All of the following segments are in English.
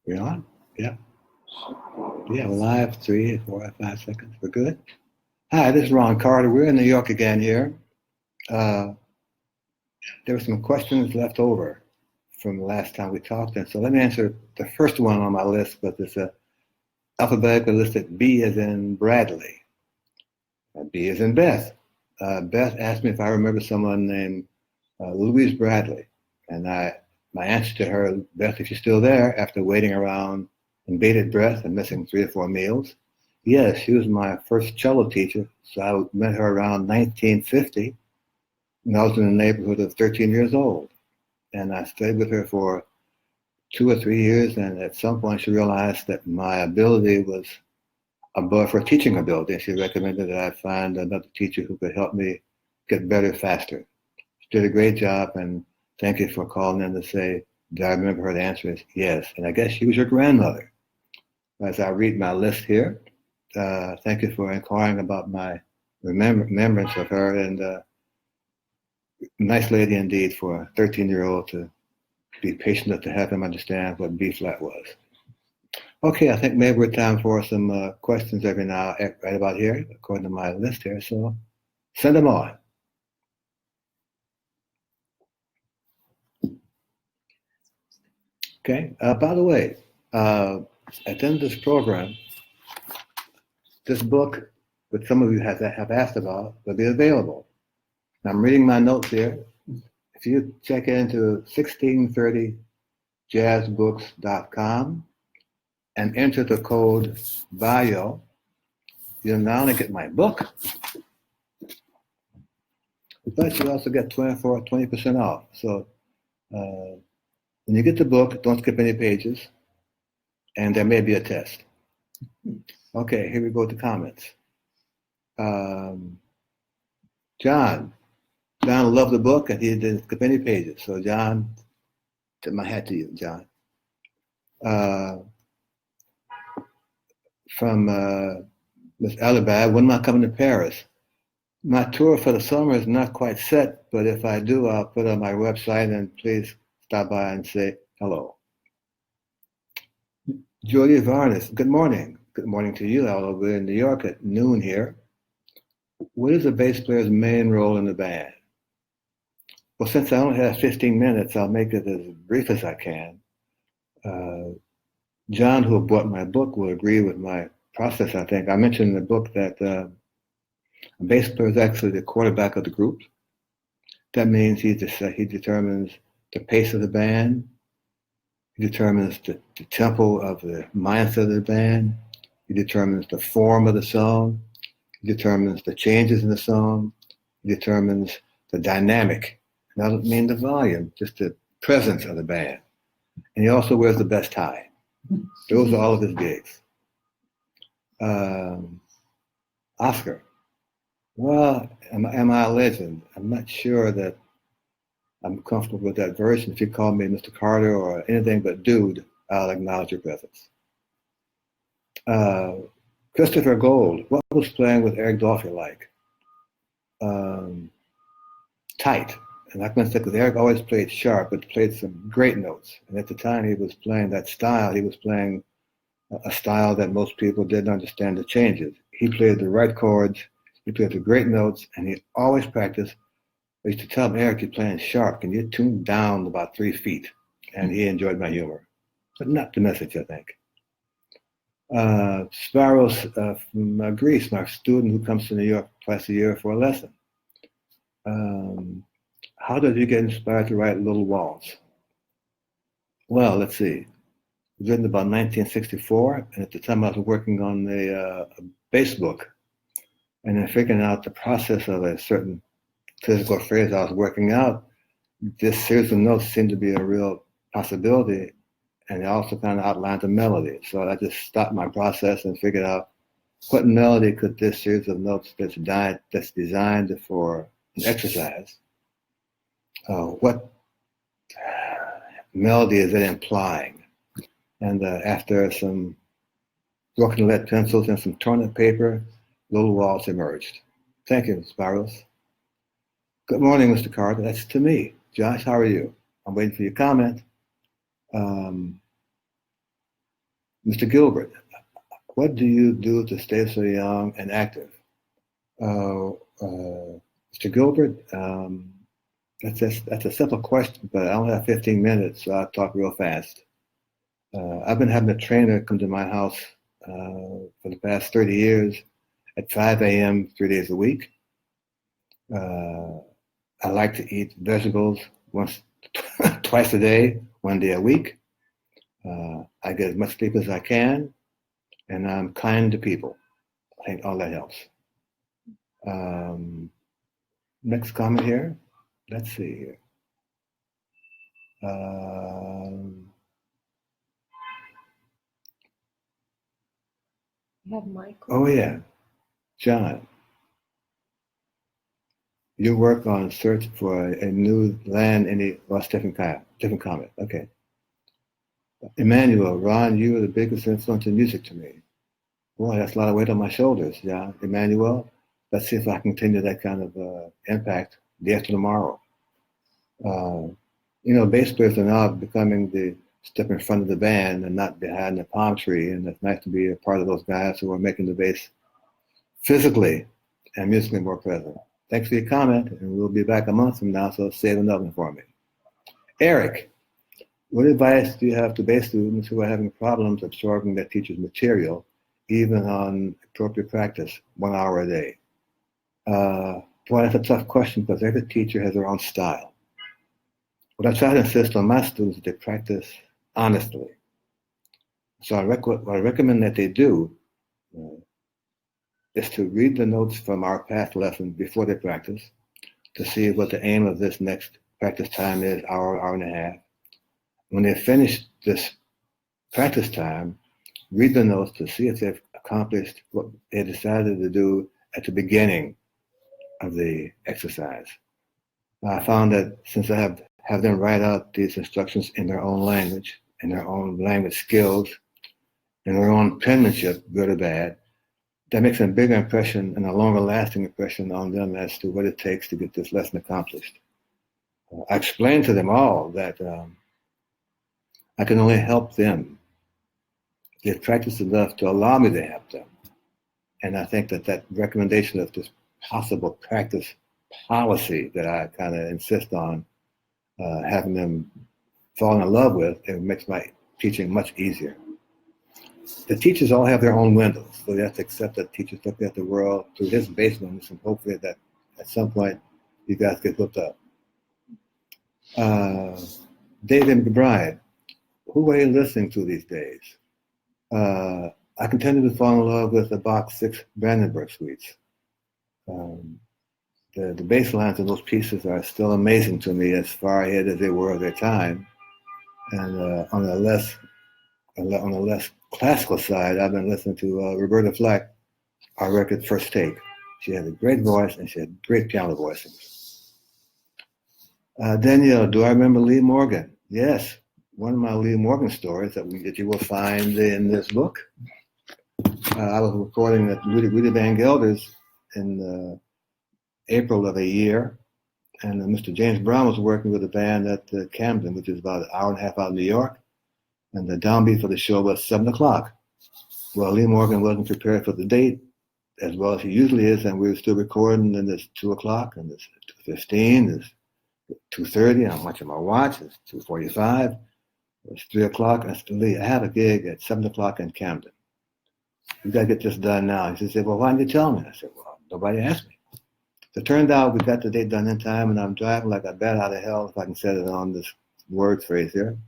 We on? Yeah. Yeah, we're live. 3, 4, 5 seconds. We're good. Hi, this is Ron Carter. We're in New York again here. There were some questions left over from the last time we talked, and so let me answer the first one on my list, but it's alphabetically listed B as in Bradley, B as in Beth. Beth asked me if I remember someone named Louise Bradley, and my answer to her, Beth, if you're still there, after waiting around in bated breath and missing 3 or 4 meals, yes, she was my first cello teacher. So I met her around 1950, and I was in the neighborhood of 13 years old. And I stayed with her for 2 or 3 years, and at some point she realized that my ability was above her teaching ability. She recommended that I find another teacher who could help me get better faster. She did a great job, and thank you for calling in to say, do I remember her? The answer is yes. And I guess she was your grandmother. As I read my list here, thank you for inquiring about my remembrance of her, and nice lady indeed for a 13-year-old to be patient enough to have him understand what B flat was. Okay, I think maybe we're time for some questions every now, right about here, according to my list here. So send them on. Okay. By the way, at the end of this program, this book that some of you have asked about will be available. I'm reading my notes here. If you check into 1630jazzbooks.com and enter the code BIO, you'll not only get my book, but you also get 20% off. So when you get the book, don't skip any pages, and there may be a test. Okay, here we go to comments. John loved the book, and he didn't skip any pages. So John, tip my hat to you, John. From Miss Alibab, when am I coming to Paris? My tour for the summer is not quite set, but if I do, I'll put it on my website, and please stop by and say hello. Julia Varnes, good morning. Good morning to you, although we're in New York at noon here. What is a bass player's main role in the band? Well, since I only have 15 minutes, I'll make it as brief as I can. John, who bought my book, will agree with my process, I think. I mentioned in the book that a bass player is actually the quarterback of the group. That means he determines the pace of the band. He determines the tempo of the mindset of the band. He determines the form of the song. He determines the changes in the song. He determines the dynamic. And I don't mean the volume, just the presence of the band. And he also wears the best tie. Those are all of his gigs. Oscar. Well, am I a legend? I'm not sure that I'm comfortable with that version. If you call me Mr. Carter or anything but dude, I'll acknowledge your presence. Christopher Gold, what was playing with Eric Dolphy like? Tight. And I can say because Eric always played sharp, but played some great notes. And at the time he was playing that style, he was playing a style that most people didn't understand the changes. He played the right chords, he played the great notes, and he always practiced. I used to tell him, Eric, you're playing sharp. Can you tune down about 3 feet? And he enjoyed my humor. But not the message, I think. Sparrows from Greece, my student who comes to New York twice a year for a lesson. How did you get inspired to write Little Waltz? Well, let's see. It was written about 1964, and at the time I was working on a bass book, and then figuring out the process of a certain physical phrase I was working out, this series of notes seemed to be a real possibility, and it also kind of outlined the melody. So I just stopped my process and figured out what melody could this series of notes that's designed for an exercise, what melody is it implying? And after some broken lead pencils and some torn up paper, Little Waltz emerged. Thank you, Spirals. Good morning, Mr. Carter. That's to me. Josh, how are you? I'm waiting for your comment. Mr. Gilbert, what do you do to stay so young and active? Mr. Gilbert, that's a simple question, but I only have 15 minutes, so I'll talk real fast. I've been having a trainer come to my house for the past 30 years at 5 a.m. 3 days a week. I like to eat vegetables twice a day, 1 day a week. I get as much sleep as I can, and I'm kind to people. I think all that helps. Next comment here. Let's see here. You have Michael. Oh yeah, John. You work on search for a new land in the different comment. Okay. Emmanuel, Ron, you are the biggest influence in music to me. Boy, that's a lot of weight on my shoulders. Yeah, Emmanuel. Let's see if I can continue that kind of impact day after tomorrow. Bass players are now becoming the step in front of the band and not behind the palm tree. And it's nice to be a part of those guys who are making the bass physically and musically more present. Thanks for your comment, and we'll be back a month from now, so save another one for me. Eric, what advice do you have to bass students who are having problems absorbing their teacher's material, even on appropriate practice, 1 hour a day? Boy, that's a tough question because every teacher has their own style. What I try to insist on my students is they practice honestly. So what I recommend that they do is to read the notes from our past lessons before they practice to see what the aim of this next practice time is, hour and a half. When they finish this practice time, read the notes to see if they've accomplished what they decided to do at the beginning of the exercise. I found that since I have them write out these instructions in their own language, in their own language skills, in their own penmanship, good or bad, that makes a bigger impression and a longer lasting impression on them as to what it takes to get this lesson accomplished. I explained to them all that I can only help them. They've practiced enough to allow me to help them. And I think that recommendation of this possible practice policy that I kind of insist on having them fall in love with, it makes my teaching much easier. The teachers all have their own windows, so you have to accept that teachers look at the world through his base windows, and hopefully that at some point you guys get hooked up. David McBride, who are you listening to these days? I continue to fall in love with the Bach 6 Brandenburg suites. The bass lines in those pieces are still amazing to me, as far ahead as they were of their time. And on a less classical side, I've been listening to Roberta Flack, our record First Take. She has a great voice and she had great piano voicing. Danielle, do I remember Lee Morgan? Yes, one of my Lee Morgan stories that you will find in this book. I was recording at Rudy Van Gelder's in April of a year, and Mr. James Brown was working with a band at Camden, which is about an hour and a half out of New York, and the downbeat for the show was 7 o'clock. Well, Lee Morgan wasn't prepared for the date as well as he usually is, and we were still recording, and it's 2 o'clock, and it's 2:15, it's 2:30, I'm watching my watch, it's 2:45, it's 3 o'clock, and I said, Lee, I have a gig at 7 o'clock in Camden. You got to get this done now. He said, well, why didn't you tell me? I said, well, nobody asked me. So it turned out we got the date done in time, and I'm driving like a bat out of hell, if I can set it on this word phrase here.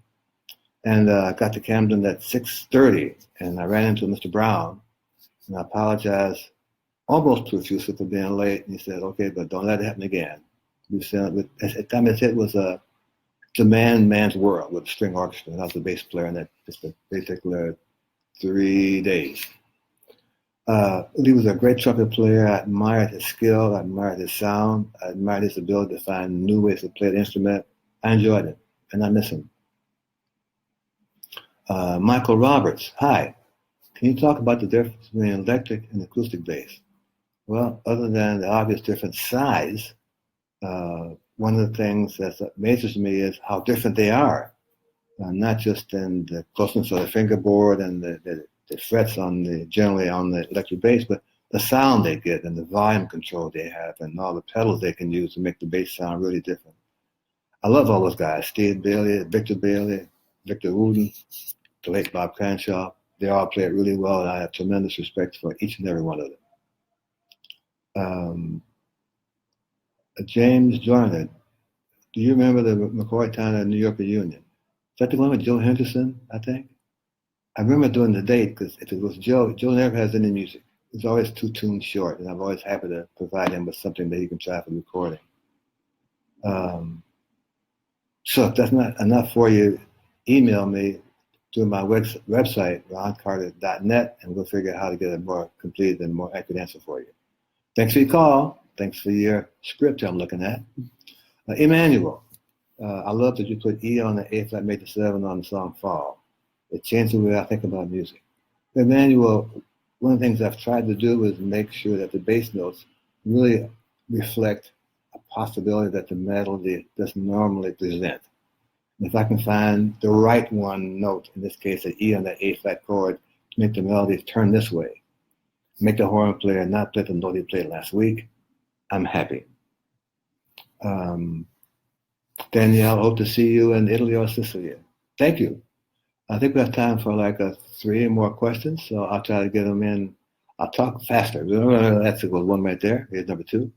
And I got to Camden at 6:30, and I ran into Mr. Brown, and I apologized almost profusely for being late. And he said, okay, but don't let it happen again. At the time it was a man's world with a string orchestra, and I was the bass player in that just a particular 3 days. Lee was a great trumpet player. I admired his skill. I admired his sound. I admired his ability to find new ways to play the instrument. I enjoyed it, and I miss him. Michael Roberts, hi. Can you talk about the difference between electric and acoustic bass? Well, other than the obvious different size, one of the things that amazes me is how different they are. not just in the closeness of the fingerboard and the frets generally on the electric bass, but the sound they get and the volume control they have and all the pedals they can use to make the bass sound really different. I love all those guys, Steve Bailey, Victor Wooten, the late Bob Cranshaw. They all play it really well, and I have tremendous respect for each and every one of them. James Joyner, do you remember the McCoy Town New York reunion? Is that the one with Joe Henderson, I think? I remember doing the date because if it was Joe never has any music. It's always 2 tunes short, and I'm always happy to provide him with something that he can try for recording. So if that's not enough for you, email me through my website, roncarter.net, and we'll figure out how to get a more complete and more accurate answer for you. Thanks for your call. Thanks for your script I'm looking at. Emmanuel, I love that you put E on the A flat major 7 on the song Fall. It changed the way I think about music. Emmanuel, one of the things I've tried to do is make sure that the bass notes really reflect a possibility that the melody doesn't normally present. And if I can find the right one note, in this case an E on the A flat chord, to make the melody turn this way, make the horn player not play the note he played last week, I'm happy. Danielle, hope to see you in Italy or Sicily. Thank you. I think we have time for like 3 more questions, so I'll try to get them in. I'll talk faster. That's a good one right there. Here's number 2.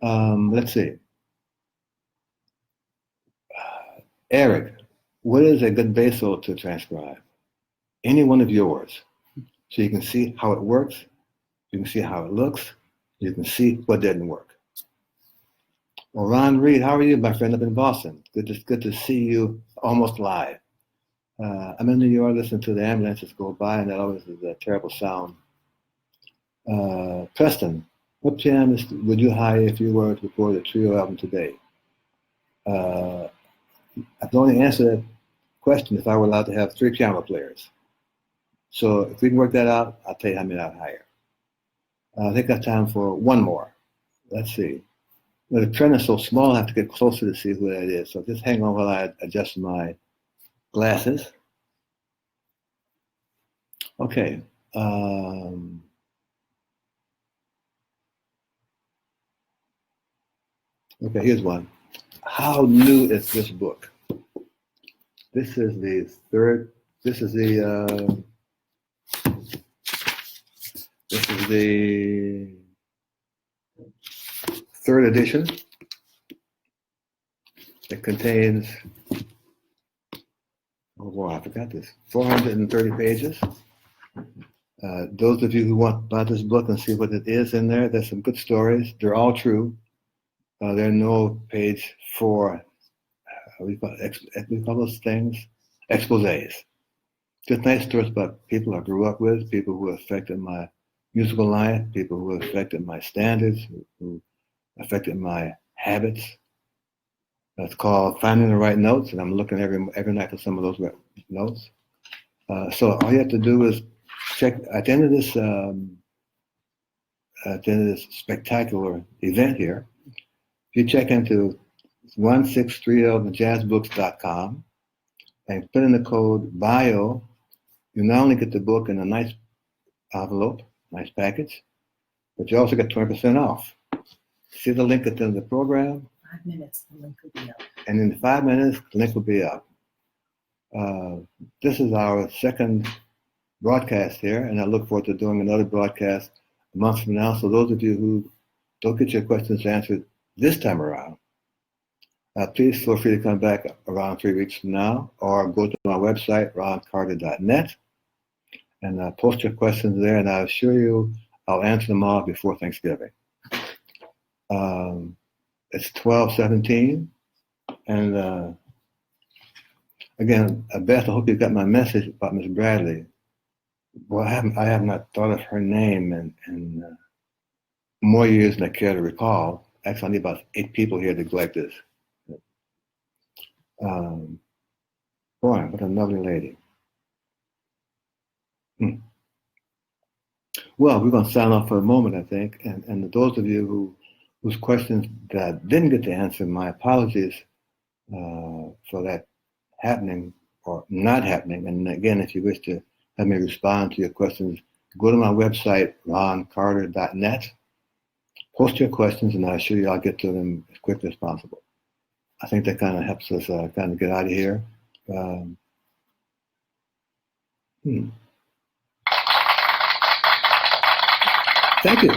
Let's see. Eric, what is a good bass solo to transcribe? Any one of yours. So you can see how it works, you can see how it looks, you can see what didn't work. Well, Ron Reed, how are you, my friend up in Boston? Good to see you almost live. I'm in New York listening to the ambulances go by, and that always is a terrible sound. Preston, what pianist would you hire if you were to record a trio album today? I can only answer that question if I were allowed to have 3 piano players. So if we can work that out, I'll tell you how many I'd hire. I think I have time for 1 more. Let's see. Well, the trend is so small, I have to get closer to see who that is. So just hang on while I adjust my glasses. Okay. Okay, here's one. How new is this book? This is the third edition. It contains, oh boy, I forgot this, 430 pages. Those of you who want to buy this book and see what it is in there, there's some good stories. They're all true. There are no page 4, we call those things? Exposés. Just nice stories about people I grew up with, people who affected my musical life, people who affected my standards, who affected my habits. It's called Finding the Right Notes, and I'm looking every night for some of those notes. So all you have to do is check at the end of this spectacular event here. If you check into 1630jazzbooks.com and put in the code BIO, you not only get the book in a nice envelope, nice package, but you also get 20% off. See the link at the end of the program? 5 minutes, the link will be up. And in 5 minutes, the link will be up. This is our second broadcast here, and I look forward to doing another broadcast a month from now. So those of you who don't get your questions answered this time around, please feel free to come back around 3 weeks from now, or go to my website, roncarter.net, and post your questions there, and I assure you I'll answer them all before Thanksgiving. It's 12:17, and again, Beth, I hope you got my message about Miss Bradley. Well, I have not thought of her name in more years than I care to recall. Actually, I need about 8 people here to go like this. Boy, what a lovely lady. Well, we're going to sign off for a moment, I think. And those of you whose questions that I didn't get to answer, my apologies for that happening. or not happening. And again, if you wish to have me respond to your questions, go to my website, roncarter.net, post your questions, and I assure you I'll get to them as quickly as possible. I think that kind of helps us kind of get out of here. Thank you.